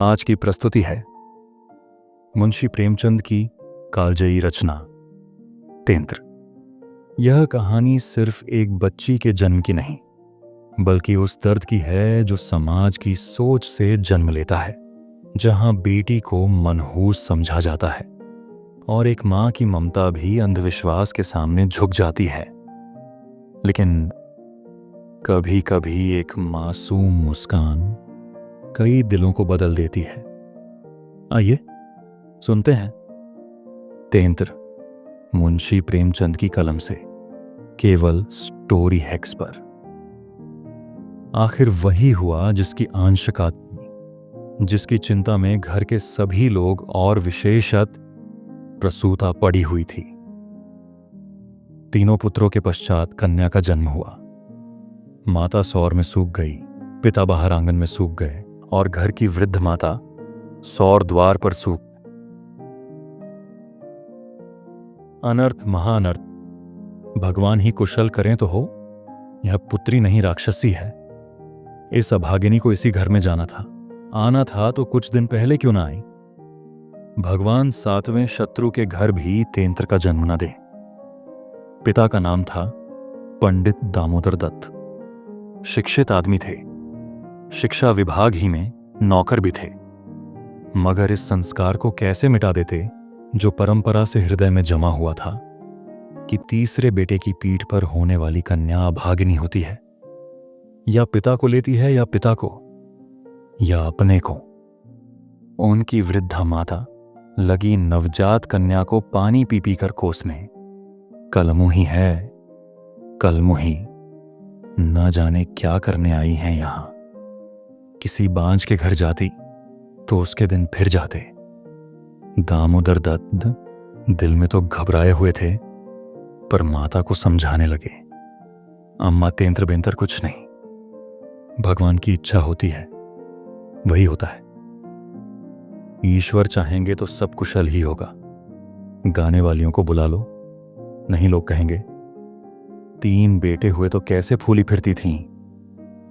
आज की प्रस्तुति है मुंशी प्रेमचंद की कालजयी रचना तेंत्र। यह कहानी सिर्फ एक बच्ची के जन्म की नहीं, बल्कि उस दर्द की है जो समाज की सोच से जन्म लेता है, जहां बेटी को मनहूस समझा जाता है और एक मां की ममता भी अंधविश्वास के सामने झुक जाती है। लेकिन कभी कभी एक मासूम मुस्कान कई दिलों को बदल देती है। आइए सुनते हैं तेंत्र, मुंशी प्रेमचंद की कलम से, केवल स्टोरी हैक्स पर। आखिर वही हुआ जिसकी आंशिक आत्मी, जिसकी चिंता में घर के सभी लोग और विशेषत प्रसूता पड़ी हुई थी। तीनों पुत्रों के पश्चात कन्या का जन्म हुआ। माता सौर में सूख गई, पिता बाहर आंगन में सूख गए और घर की वृद्ध माता सौर द्वार पर सूख। अनर्थ महाअनर्थ, भगवान ही कुशल करें तो हो। यह पुत्री नहीं राक्षसी है। इस अभागिनी को इसी घर में जाना था, आना था तो कुछ दिन पहले क्यों ना आई। भगवान सातवें शत्रु के घर भी तेंत्र का जन्म न दे। पिता का नाम था पंडित दामोदर दत्त। शिक्षित आदमी थे, शिक्षा विभाग ही में नौकर भी थे। मगर इस संस्कार को कैसे मिटा देते जो परंपरा से हृदय में जमा हुआ था कि तीसरे बेटे की पीठ पर होने वाली कन्या अभागिनी होती है, या पिता को लेती है या पिता को या अपने को। उनकी वृद्धा माता लगी नवजात कन्या को पानी पी पी कर कोसने। कलमुही है, कलमुही, न जाने क्या करने आई हैं यहां। किसी बांझ के घर जाती तो उसके दिन फिर जाते। दामोदर दत्त दिल में तो घबराए हुए थे, पर माता को समझाने लगे, अम्मा तेंत्र बेंतर कुछ नहीं, भगवान की इच्छा होती है वही होता है। ईश्वर चाहेंगे तो सब कुशल ही होगा। गाने वालियों को बुला लो, नहीं लोग कहेंगे 3 बेटे हुए तो कैसे फूली फिरती थीं,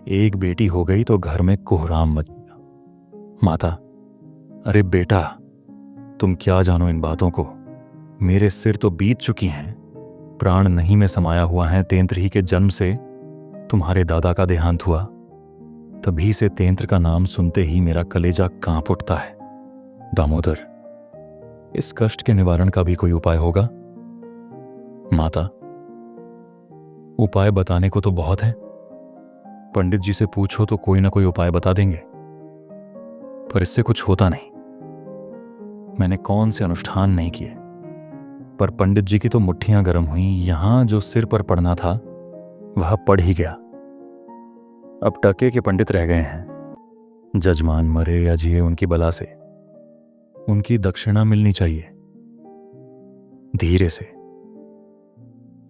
एक बेटी हो गई तो घर में कोहराम मच गया। माता, अरे बेटा, तुम क्या जानो इन बातों को। मेरे सिर तो बीत चुकी हैं। प्राण नहीं में समाया हुआ है। तेंत्र ही के जन्म से तुम्हारे दादा का देहांत हुआ, तभी से तेंत्र का नाम सुनते ही मेरा कलेजा कांप उठता है। दामोदर, इस कष्ट के निवारण का भी कोई उपाय होगा? माता, उपाय बताने को तो बहुत है। पंडित जी से पूछो तो कोई ना कोई उपाय बता देंगे, पर इससे कुछ होता नहीं। मैंने कौन से अनुष्ठान नहीं किए, पर पंडित जी की तो मुट्ठियां गर्म हुई। यहां जो सिर पर पड़ना था वह पड़ ही गया। अब टके के पंडित रह गए हैं। जजमान मरे या जिए, उनकी बला से उनकी दक्षिणा मिलनी चाहिए, धीरे से।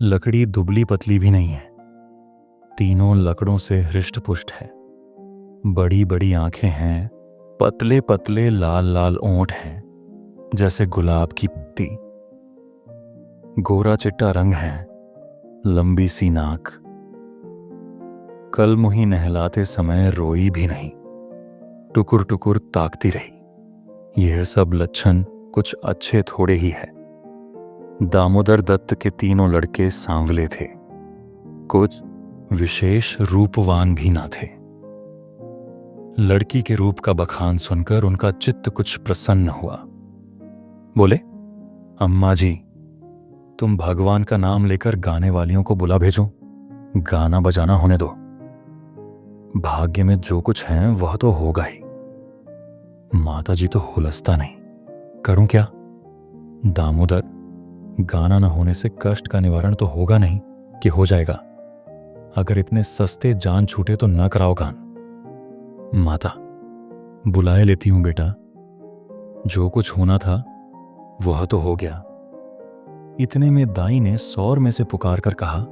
लकड़ी दुबली पतली भी नहीं है, तीनों लकड़ों से हृष्ट पुष्ट है। बड़ी बड़ी आंखें हैं, पतले पतले लाल लाल ओंठ हैं जैसे गुलाब की पत्ती। गोरा चिट्टा रंग है, लंबी सी नाक। कलमुही नहलाते समय रोई भी नहीं, टुकुर टुकुर ताकती रही। यह सब लक्षण कुछ अच्छे थोड़े ही है। दामोदर दत्त के तीनों लड़के सांवले थे, कुछ विशेष रूपवान भी ना थे। लड़की के रूप का बखान सुनकर उनका चित्त कुछ प्रसन्न हुआ। बोले, अम्मा जी, तुम भगवान का नाम लेकर गाने वालियों को बुला भेजो, गाना बजाना होने दो। भाग्य में जो कुछ है वह तो होगा ही। माता जी तो हुलसता नहीं, करूं क्या? दामोदर, गाना न होने से कष्ट का निवारण तो होगा नहीं कि हो जाएगा। अगर इतने सस्ते जान छूटे तो न कराओ गान। माता, बुलाए लेती हूं बेटा, जो कुछ होना था वह तो हो गया। इतने में दाई ने सौर में से पुकार कर कहा,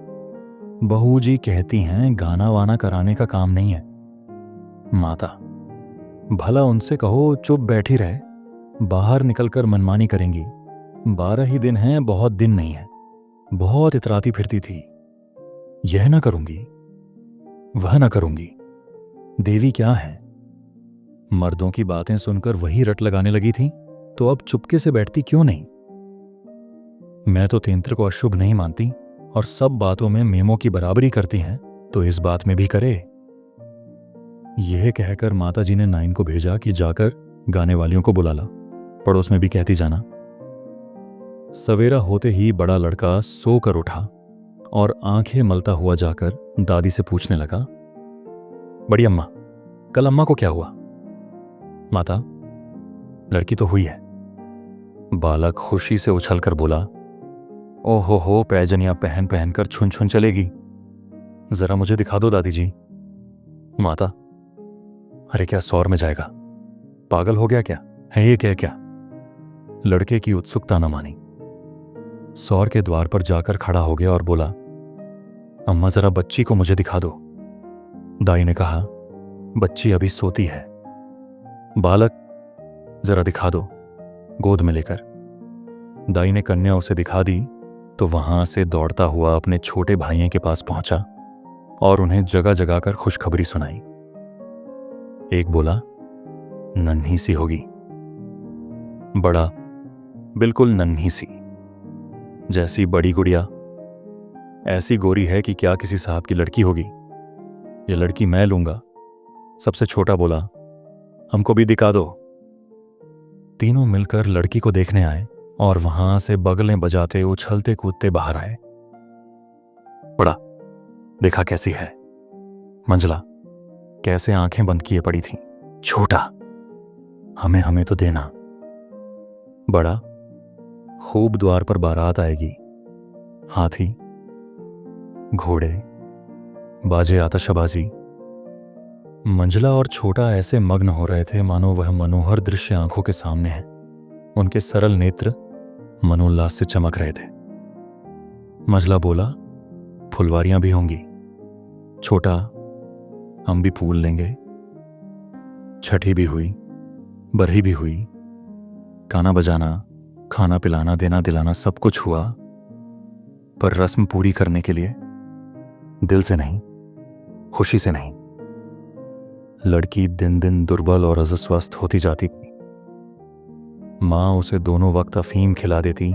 बहू जी कहती हैं गाना वाना कराने का काम नहीं है। माता, भला उनसे कहो चुप बैठी रहे, बाहर निकलकर मनमानी करेंगी। 12 ही दिन हैं, बहुत दिन नहीं है। बहुत इतराती फिरती थी। यह ना करूंगी, वह ना करूंगी। देवी क्या है? मर्दों की बातें सुनकर वही रट लगाने लगी थी, तो अब चुपके से बैठती क्यों नहीं? मैं तो तेंत्र को अशुभ नहीं मानती और सब बातों में मेमों की बराबरी करती हैं, तो इस बात में भी करे। यह कहकर माताजी ने नाइन को भेजा कि जाकर गाने वालियों को बुला ला, पड़ोस में भी कहती जाना। सवेरा होते ही बड़ा लड़का सोकर उठा और आंखें मलता हुआ जाकर दादी से पूछने लगा, बड़ी अम्मा, कल अम्मा को क्या हुआ? माता, लड़की तो हुई है। बालक खुशी से उछलकर बोला, ओहो हो, पैजनियां पहन पहन कर छुन छुन चलेगी। जरा मुझे दिखा दो दादी जी। माता, अरे क्या सौर में जाएगा? पागल हो गया क्या? है ये क्या? लड़के की उत्सुकता न मानी। सौर के द्वार पर जाकर खड़ा हो गया और बोला, अम्मा जरा बच्ची को मुझे दिखा दो। दाई ने कहा, बच्ची अभी सोती है। बालक, जरा दिखा दो, गोद में लेकर। दाई ने कन्या उसे दिखा दी तो वहां से दौड़ता हुआ अपने छोटे भाइयों के पास पहुंचा और उन्हें जगह जगह कर खुशखबरी सुनाई। एक बोला, नन्ही सी होगी। बड़ा, बिल्कुल नन्ही सी, जैसी बड़ी गुड़िया। ऐसी गोरी है कि क्या किसी साहब की लड़की होगी। ये लड़की मैं लूंगा। सबसे छोटा बोला, हमको भी दिखा दो। तीनों मिलकर लड़की को देखने आए और वहां से बगलें बजाते उछलते कूदते बाहर आए। बड़ा, देखा कैसी है। मंजला, कैसे आंखें बंद किए पड़ी थी। छोटा, हमें तो देना। बड़ा, खूब द्वार पर बारात आएगी। हाथी, घोड़े, बाजे, आतशबाजी। मंजला और छोटा ऐसे मग्न हो रहे थे मानो वह मनोहर दृश्य आंखों के सामने है। उनके सरल नेत्र मनोल्लास से चमक रहे थे। मंजला बोला, फुलवारियां भी होंगी। छोटा, हम भी फूल लेंगे। छठी भी हुई, बरही भी हुई, गाना बजाना, खाना पिलाना, देना दिलाना सब कुछ हुआ, पर रस्म पूरी करने के लिए दिल से नहीं, खुशी से नहीं। लड़की दिन दिन दुर्बल और अस्वस्थ होती जाती थी। मां उसे दोनों वक्त अफीम खिला देती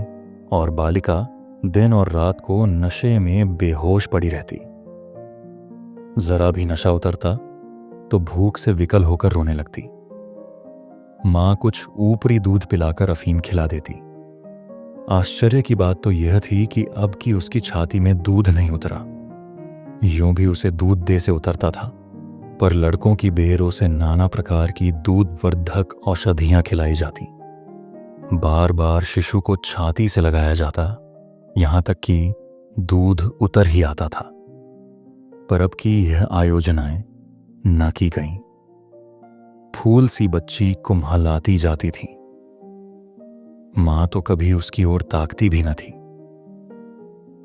और बालिका दिन और रात को नशे में बेहोश पड़ी रहती। जरा भी नशा उतरता तो भूख से विकल होकर रोने लगती। मां कुछ ऊपरी दूध पिलाकर अफीम खिला देती। आश्चर्य की बात तो यह थी कि अब की उसकी छाती में दूध नहीं उतरा। यूं भी उसे दूध दे से उतरता था, पर लड़कों की बेरों से नाना प्रकार की दूध वर्धक औषधियां खिलाई जाती। बार बार शिशु को छाती से लगाया जाता, यहां तक कि दूध उतर ही आता था। पर अब की यह आयोजनाएं न की गईं। फूल सी बच्ची कुम्हलाती जाती थी। मां तो कभी उसकी ओर ताकती भी न थी।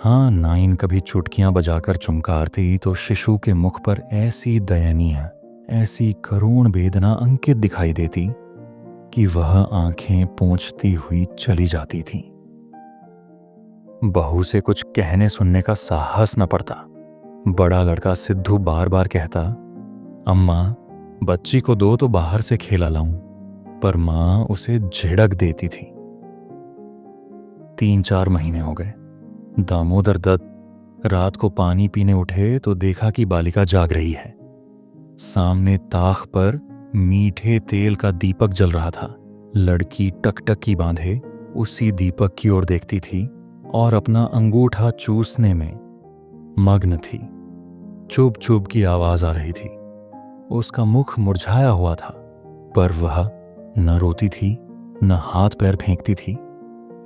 हां, नाइन कभी चुटकियां बजाकर चुमकारती तो शिशु के मुख पर ऐसी दयनीय, ऐसी करुण वेदना अंकित दिखाई देती कि वह आंखें पोंछती हुई चली जाती थी। बहू से कुछ कहने सुनने का साहस न पड़ता। बड़ा लड़का सिद्धू बार बार कहता, अम्मा, बच्ची को दो तो बाहर से खेला लाऊं, पर मां उसे झिड़क देती थी। 3-4 महीने हो गए। दामोदर दत्त रात को पानी पीने उठे तो देखा कि बालिका जाग रही है। सामने ताख पर मीठे तेल का दीपक जल रहा था। लड़की टकटकी बांधे उसी दीपक की ओर देखती थी और अपना अंगूठा चूसने में मग्न थी। चुप चुप की आवाज आ रही थी। उसका मुख मुरझाया हुआ था, पर वह न रोती थी न हाथ पैर फेंकती थी।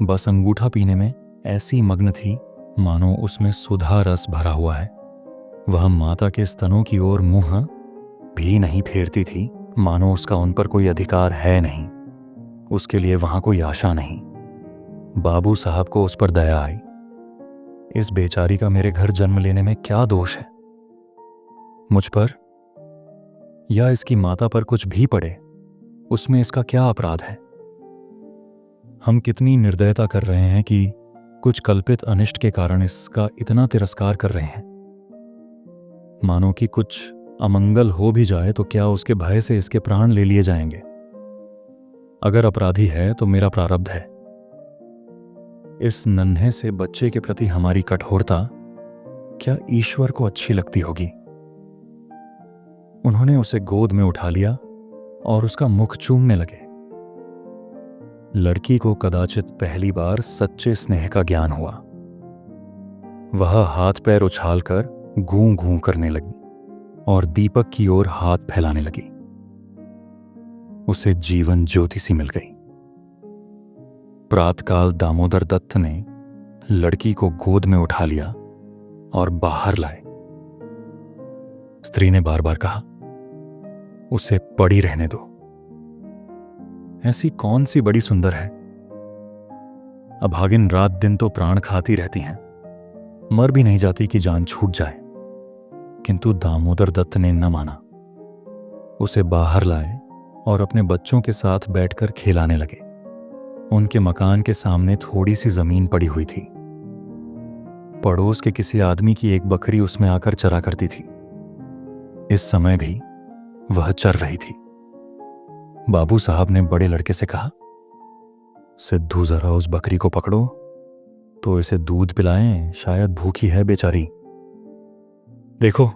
बस अंगूठा पीने में ऐसी मग्न थी मानो उसमें सुधा रस भरा हुआ है। वह माता के स्तनों की ओर मुंह भी नहीं फेरती थी, मानो उसका उन पर कोई अधिकार है नहीं, उसके लिए वहां कोई आशा नहीं। बाबू साहब को उस पर दया आई। इस बेचारी का मेरे घर जन्म लेने में क्या दोष है? मुझ पर या इसकी माता पर कुछ भी पड़े, उसमें इसका क्या अपराध है? हम कितनी निर्दयता कर रहे हैं कि कुछ कल्पित अनिष्ट के कारण इसका इतना तिरस्कार कर रहे हैं, मानो कि कुछ अमंगल हो भी जाए तो क्या उसके भय से इसके प्राण ले लिए जाएंगे? अगर अपराधी है तो मेरा प्रारब्ध है। इस नन्हे से बच्चे के प्रति हमारी कठोरता क्या ईश्वर को अच्छी लगती होगी? उन्होंने उसे गोद में उठा लिया और उसका मुख चूमने लगे। लड़की को कदाचित पहली बार सच्चे स्नेह का ज्ञान हुआ। वह हाथ पैर उछालकर गूं गूं करने लगी और दीपक की ओर हाथ फैलाने लगी। उसे जीवन ज्योति सी मिल गई। प्रातकाल दामोदर दत्त ने लड़की को गोद में उठा लिया और बाहर लाए। स्त्री ने बार बार कहा, उसे पड़ी रहने दो। ऐसी कौन सी बड़ी सुंदर है? अभागिन रात दिन तो प्राण खाती रहती हैं, मर भी नहीं जाती कि जान छूट जाए। किंतु दामोदर दत्त ने न माना। उसे बाहर लाए और अपने बच्चों के साथ बैठकर खिलाने लगे। उनके मकान के सामने थोड़ी सी जमीन पड़ी हुई थी। पड़ोस के किसी आदमी की एक बकरी उसमें आकर चरा करती थी। इस समय भी वह चर रही थी। बाबू साहब ने बड़े लड़के से कहा, सिद्धू जरा उस बकरी को पकड़ो तो इसे दूध पिलाएं, शायद भूखी है बेचारी। देखो,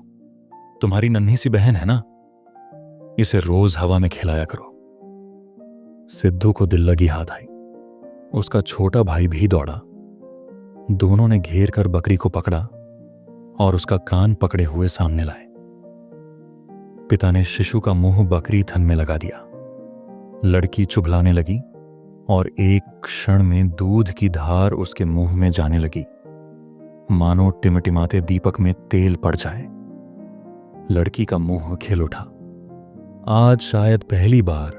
तुम्हारी नन्ही सी बहन है ना, इसे रोज हवा में खिलाया करो। सिद्धू को दिल लगी हाथ आई। उसका छोटा भाई भी दौड़ा। दोनों ने घेर कर बकरी को पकड़ा और उसका कान पकड़े हुए सामने लाए। पिता ने शिशु का मुंह बकरी थन में लगा दिया। लड़की चुभलाने लगी और एक क्षण में दूध की धार उसके मुंह में जाने लगी, मानो टिमटिमाते दीपक में तेल पड़ जाए। लड़की का मुंह खिल उठा। आज शायद पहली बार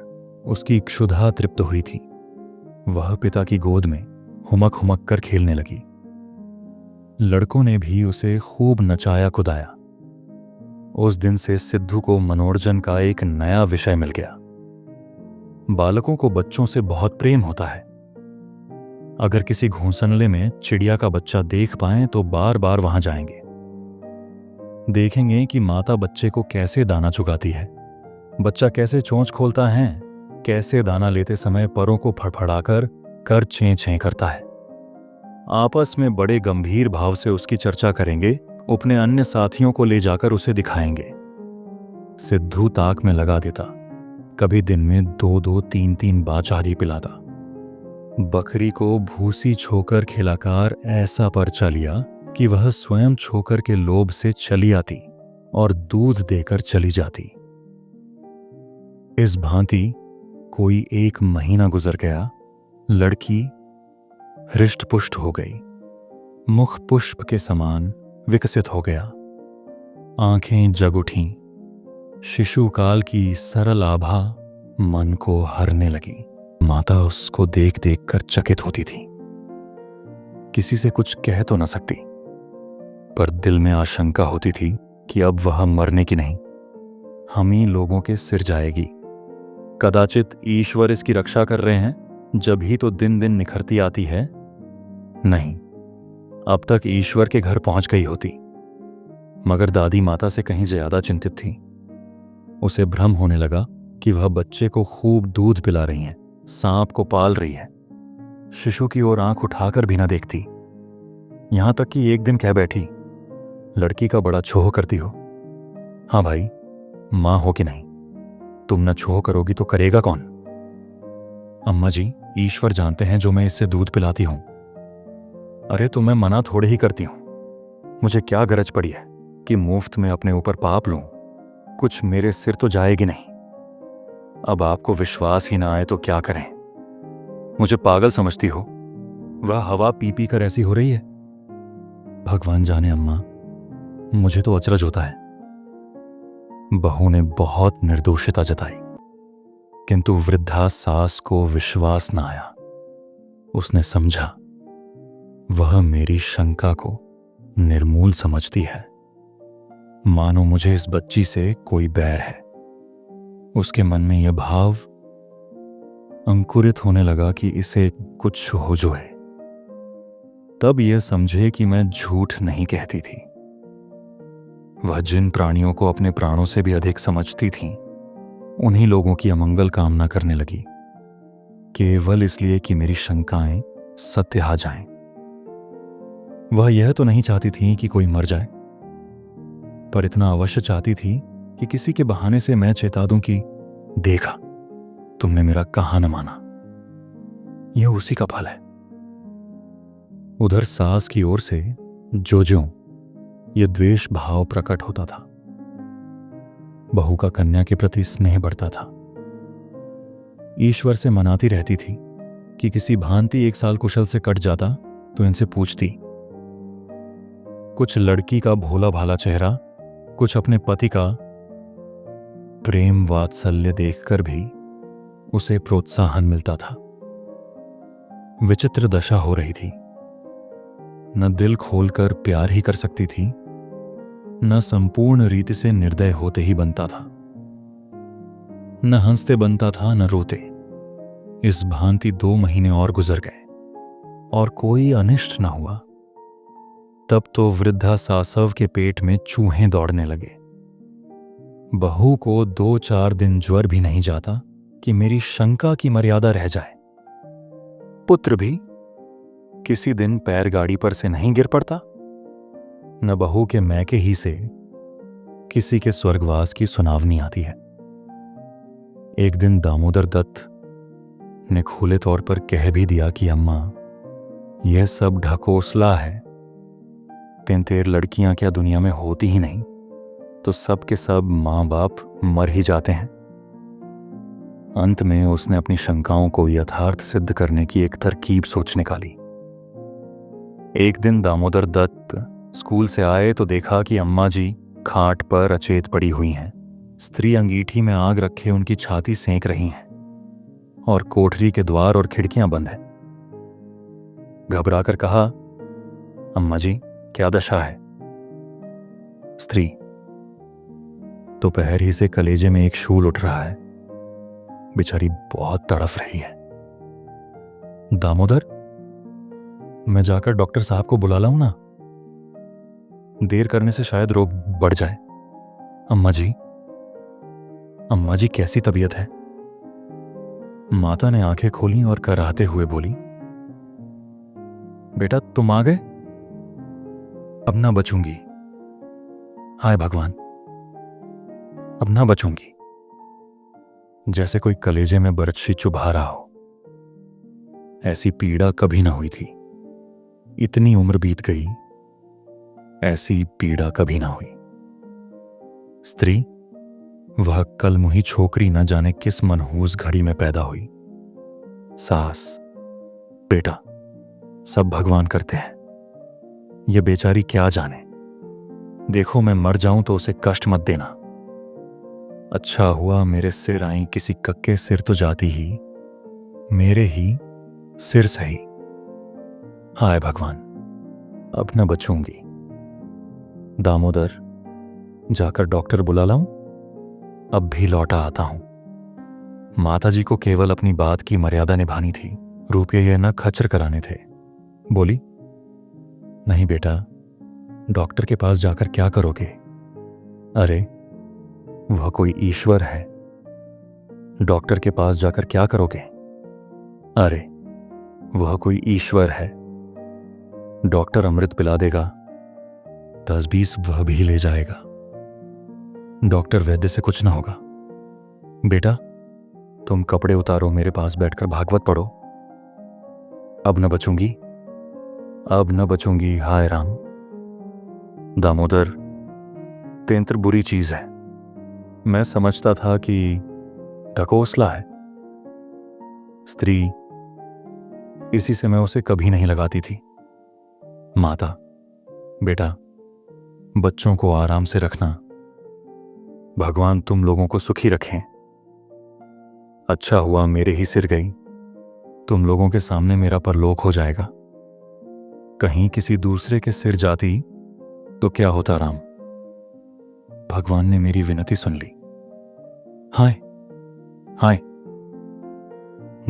उसकी क्षुधा तृप्त हुई थी। वह पिता की गोद में हुमक हुमक कर खेलने लगी। लड़कों ने भी उसे खूब नचाया कुदाया। उस दिन से सिद्धू को मनोरंजन का एक नया विषय मिल गया। बालकों को बच्चों से बहुत प्रेम होता है। अगर किसी घोंसले में चिड़िया का बच्चा देख पाएं तो बार बार वहां जाएंगे। देखेंगे कि माता बच्चे को कैसे दाना चुगाती है, बच्चा कैसे चोंच खोलता है, कैसे दाना लेते समय परों को फड़फड़ाकर कर छें छें करता है। आपस में बड़े गंभीर भाव से उसकी चर्चा करेंगे। अपने अन्य साथियों को ले जाकर उसे दिखाएंगे। सिद्धू ताक में लगा देता। कभी दिन में 2-2, 3-3 बाचारी पिलाता। बकरी को भूसी छोकर खिलाकर ऐसा परचा लिया कि वह स्वयं छोकर के लोभ से चली आती और दूध देकर चली जाती। इस भांति कोई 1 महीना गुजर गया। लड़की हृष्टपुष्ट हो गई। मुख पुष्प के समान विकसित हो गया। आंखें जग उठीं। शिशुकाल की सरल आभा मन को हरने लगी। माता उसको देख देख कर चकित होती थी। किसी से कुछ कह तो न सकती, पर दिल में आशंका होती थी कि अब वह मरने की नहीं, हम ही लोगों के सिर जाएगी। कदाचित ईश्वर इसकी रक्षा कर रहे हैं, जब ही तो दिन दिन निखरती आती है। नहीं, अब तक ईश्वर के घर पहुंच गई होती। मगर दादी माता से कहीं ज्यादा चिंतित थी। उसे भ्रम होने लगा कि वह बच्चे को खूब दूध पिला रही हैं, सांप को पाल रही है। शिशु की ओर आंख उठाकर भी न देखती। यहां तक कि एक दिन कह बैठी, लड़की का बड़ा छोह करती हो। हाँ भाई, मां हो कि नहीं, तुम न छोह करोगी तो करेगा कौन? अम्मा जी, ईश्वर जानते हैं जो मैं इससे दूध पिलाती हूं। अरे तो मैं मना थोड़े ही करती हूं। मुझे क्या गरज पड़ी है कि मुफ्त में अपने ऊपर पाप लूं? कुछ मेरे सिर तो जाएगी नहीं। अब आपको विश्वास ही ना आए तो क्या करें? मुझे पागल समझती हो? वह हवा पी पी कर ऐसी हो रही है। भगवान जाने अम्मा, मुझे तो अचरज होता है। बहू ने बहुत निर्दोषिता जताई, किंतु वृद्धा सास को विश्वास न आया। उसने समझा वह मेरी शंका को निर्मूल समझती है। मानो मुझे इस बच्ची से कोई बैर है। उसके मन में यह भाव अंकुरित होने लगा कि इसे कुछ हो जो है। तब यह समझे कि मैं झूठ नहीं कहती थी। वह जिन प्राणियों को अपने प्राणों से भी अधिक समझती थीं, उन्हीं लोगों की अमंगल कामना करने लगी, केवल इसलिए कि मेरी शंकाएं सत्य आ जाएं। वह यह तो नहीं चाहती थी कि कोई मर जाए, पर इतना अवश्य चाहती थी कि किसी के बहाने से मैं चेता दूं कि देखा, तुमने मेरा कहा न माना। यह उसी का फल है। उधर सास की ओर से जो यह द्वेष भाव प्रकट होता था, बहू का कन्या के प्रति स्नेह बढ़ता था। ईश्वर से मनाती रहती थी कि किसी भांति 1 साल कुशल से कट जाता तो इनसे पूछती। कुछ लड़की का भोला भाला चेहरा, कुछ अपने पति का प्रेम वात्सल्य देखकर भी उसे प्रोत्साहन मिलता था। विचित्र दशा हो रही थी। न दिल खोलकर प्यार ही कर सकती थी, न संपूर्ण रीति से निर्दय होते ही बनता था। न हंसते बनता था, न रोते। इस भांति 2 महीने और गुजर गए और कोई अनिष्ट न हुआ। तब तो वृद्धा सासव के पेट में चूहे दौड़ने लगे। बहू को 2-4 दिन ज्वर भी नहीं जाता कि मेरी शंका की मर्यादा रह जाए। पुत्र भी किसी दिन पैर गाड़ी पर से नहीं गिर पड़ता, न बहू के मैके ही से किसी के स्वर्गवास की सुनावनी आती है। एक दिन दामोदर दत्त ने खुले तौर पर कह भी दिया कि अम्मा, यह सब ढकोसला है। 33 लड़कियां क्या दुनिया में होती ही नहीं, तो सब के सब मां बाप मर ही जाते हैं। अंत में उसने अपनी शंकाओं को यथार्थ सिद्ध करने की एक तरकीब सोच निकाली। एक दिन दामोदर दत्त स्कूल से आए तो देखा कि अम्मा जी खाट पर अचेत पड़ी हुई हैं। स्त्री अंगीठी में आग रखे उनकी छाती सेंक रही हैं और कोठरी के द्वार और खिड़कियां बंद हैं। घबराकर कहा, अम्मा जी क्या दशा है? स्त्री, दोपहर ही से कलेजे में एक शूल उठ रहा है, बेचारी बहुत तड़फ रही है। दामोदर, मैं जाकर डॉक्टर साहब को बुला लाऊं ना? देर करने से शायद रोग बढ़ जाए। अम्मा जी कैसी तबीयत है? माता ने आंखें खोली और कराहते हुए बोली, बेटा तुम आ गए? अब ना बचूंगी। हाय भगवान, अब ना बचूंगी। जैसे कोई कलेजे में बरछी चुभा रहा हो। ऐसी पीड़ा कभी ना हुई थी। इतनी उम्र बीत गई, ऐसी पीड़ा कभी ना हुई। स्त्री, वह कल मुही छोकरी न जाने किस मनहूस घड़ी में पैदा हुई। सास, बेटा, सब भगवान करते हैं। यह बेचारी क्या जाने। देखो मैं मर जाऊं तो उसे कष्ट मत देना। अच्छा हुआ मेरे सिर आई, किसी कक्के सिर तो जाती ही, मेरे ही सिर सही। हाय भगवान, अब न बचूंगी। दामोदर, जाकर डॉक्टर बुला लाऊं? अब भी लौटा आता हूं। माताजी को केवल अपनी बात की मर्यादा निभानी थी, रुपये न खच्चर कराने थे। बोली, नहीं बेटा, डॉक्टर के पास जाकर क्या करोगे? अरे वह कोई ईश्वर है, डॉक्टर के पास जाकर क्या करोगे? अरे वह कोई ईश्वर है, डॉक्टर अमृत पिला देगा, 10-20 वह भी ले जाएगा। डॉक्टर वैद्य से कुछ ना होगा। बेटा तुम कपड़े उतारो, मेरे पास बैठकर भागवत पढ़ो। अब न बचूंगी, अब न बचूंगी। हाय राम। दामोदर, तेंत्र बुरी चीज है। मैं समझता था कि ढकोसला है। स्त्री, इसी से मैं उसे कभी नहीं लगाती थी। माता, बेटा बच्चों को आराम से रखना। भगवान तुम लोगों को सुखी रखें। अच्छा हुआ मेरे ही सिर गई, तुम लोगों के सामने मेरा परलोक हो जाएगा। कहीं किसी दूसरे के सिर जाती तो क्या होता राम। भगवान ने मेरी विनती सुन ली। हाय हाय।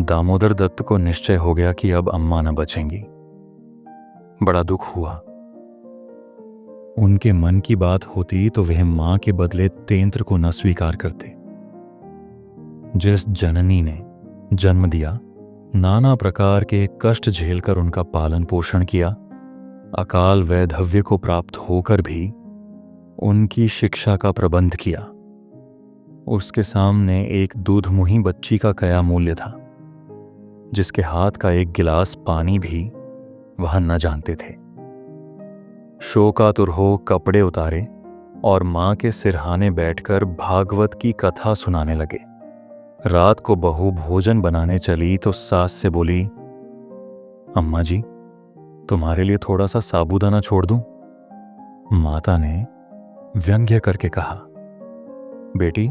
दामोदर दत्त को निश्चय हो गया कि अब अम्मा न बचेंगी। बड़ा दुख हुआ। उनके मन की बात होती तो वह मां के बदले तेंत्र को न स्वीकार करते। जिस जननी ने जन्म दिया, नाना प्रकार के कष्ट झेलकर उनका पालन पोषण किया, अकाल वैधव्य को प्राप्त होकर भी उनकी शिक्षा का प्रबंध किया, उसके सामने एक दूधमुही बच्ची का क्या मूल्य था, जिसके हाथ का एक गिलास पानी भी वह न जानते थे। शोकातुर हो कपड़े उतारे और मां के सिरहाने बैठकर भागवत की कथा सुनाने लगे। रात को बहू भोजन बनाने चली तो सास से बोली, अम्मा जी, तुम्हारे लिए थोड़ा सा साबूदाना छोड़ दूं? माता ने व्यंग्य करके कहा, बेटी,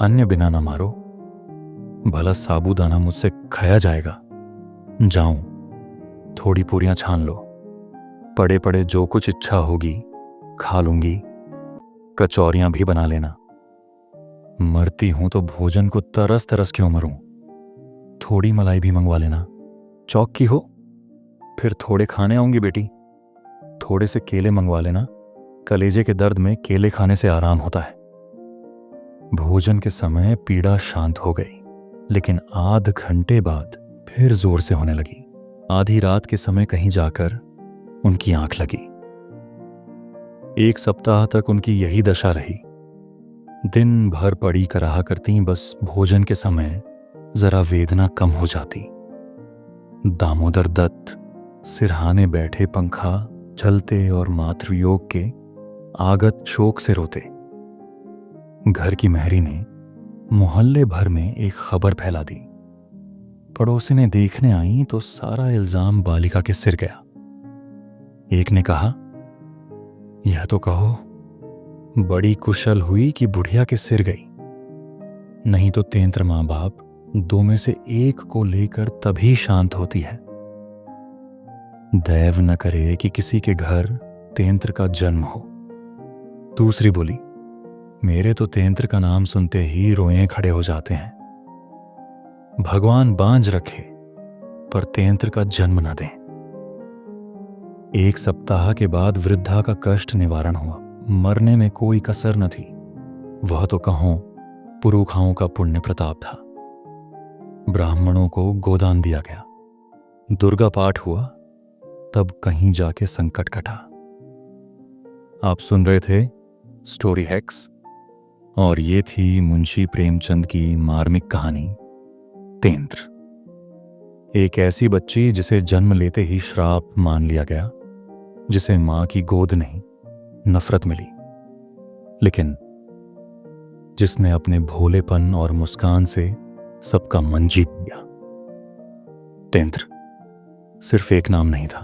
अन्य बिना ना मारो, भला साबूदाना मुझसे खाया जाएगा। जाऊं, थोड़ी पूरियां छान लो, पड़े पड़े जो कुछ इच्छा होगी खा लूंगी, कचौरियां भी बना लेना। मरती हूं तो भोजन को तरस तरस क्यों मरूं? थोड़ी मलाई भी मंगवा लेना, चौक की हो। फिर थोड़े खाने आऊंगी बेटी, थोड़े से केले मंगवा लेना, कलेजे के दर्द में केले खाने से आराम होता है। भोजन के समय पीड़ा शांत हो गई, लेकिन आध घंटे बाद फिर जोर से होने लगी। आधी रात के समय कहीं जाकर उनकी आंख लगी। 1 सप्ताह तक उनकी यही दशा रही। दिन भर पड़ी कराहा करती, बस भोजन के समय जरा वेदना कम हो जाती। दामोदर दत्त सिरहाने बैठे पंखा चलते और मातृयोग के आगत शोक से रोते। घर की मेहरी ने मोहल्ले भर में एक खबर फैला दी। पड़ोसिनें देखने आईं तो सारा इल्जाम बालिका के सिर गया। एक ने कहा, यह तो कहो बड़ी कुशल हुई कि बुढ़िया के सिर गई, नहीं तो तेंत्र मां बाप 2 में से एक को लेकर तभी शांत होती है। दैव न करे कि किसी के घर तेंत्र का जन्म हो। दूसरी बोली, मेरे तो तेंत्र का नाम सुनते ही रोए खड़े हो जाते हैं। भगवान बांझ रखे पर तेंत्र का जन्म न दें। 1 सप्ताह के बाद वृद्धा का कष्ट निवारण हुआ। मरने में कोई कसर न थी। वह तो कहो पुरुखाओं का पुण्य प्रताप था। ब्राह्मणों को गोदान दिया गया। दुर्गा पाठ हुआ, तब कहीं जाके संकट कटा। आप सुन रहे थे स्टोरी हैक्स, और ये थी मुंशी प्रेमचंद की मार्मिक कहानी तेंत्र। एक ऐसी बच्ची जिसे जन्म लेते ही श्राप मान लिया गया, जिसे मां की गोद नहीं नफरत मिली, लेकिन जिसने अपने भोलेपन और मुस्कान से सबका मन जीत लिया। तेंत्र सिर्फ एक नाम नहीं था,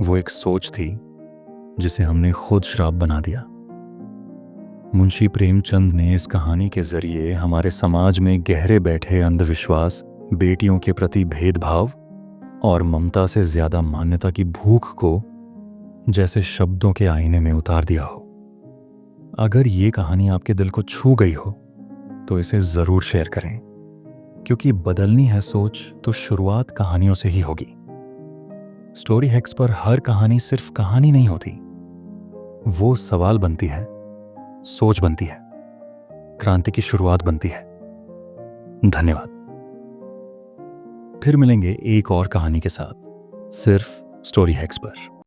वो एक सोच थी जिसे हमने खुद श्राप बना दिया। मुंशी प्रेमचंद ने इस कहानी के जरिए हमारे समाज में गहरे बैठे अंधविश्वास, बेटियों के प्रति भेदभाव और ममता से ज्यादा मान्यता की भूख को जैसे शब्दों के आईने में उतार दिया हो। अगर ये कहानी आपके दिल को छू गई हो तो इसे जरूर शेयर करें, क्योंकि बदलनी है सोच तो शुरुआत कहानियों से ही होगी। स्टोरी हैक्स पर हर कहानी सिर्फ कहानी नहीं होती, वो सवाल बनती है, सोच बनती है, क्रांति की शुरुआत बनती है। धन्यवाद। फिर मिलेंगे एक और कहानी के साथ, सिर्फ स्टोरी हैक्स पर।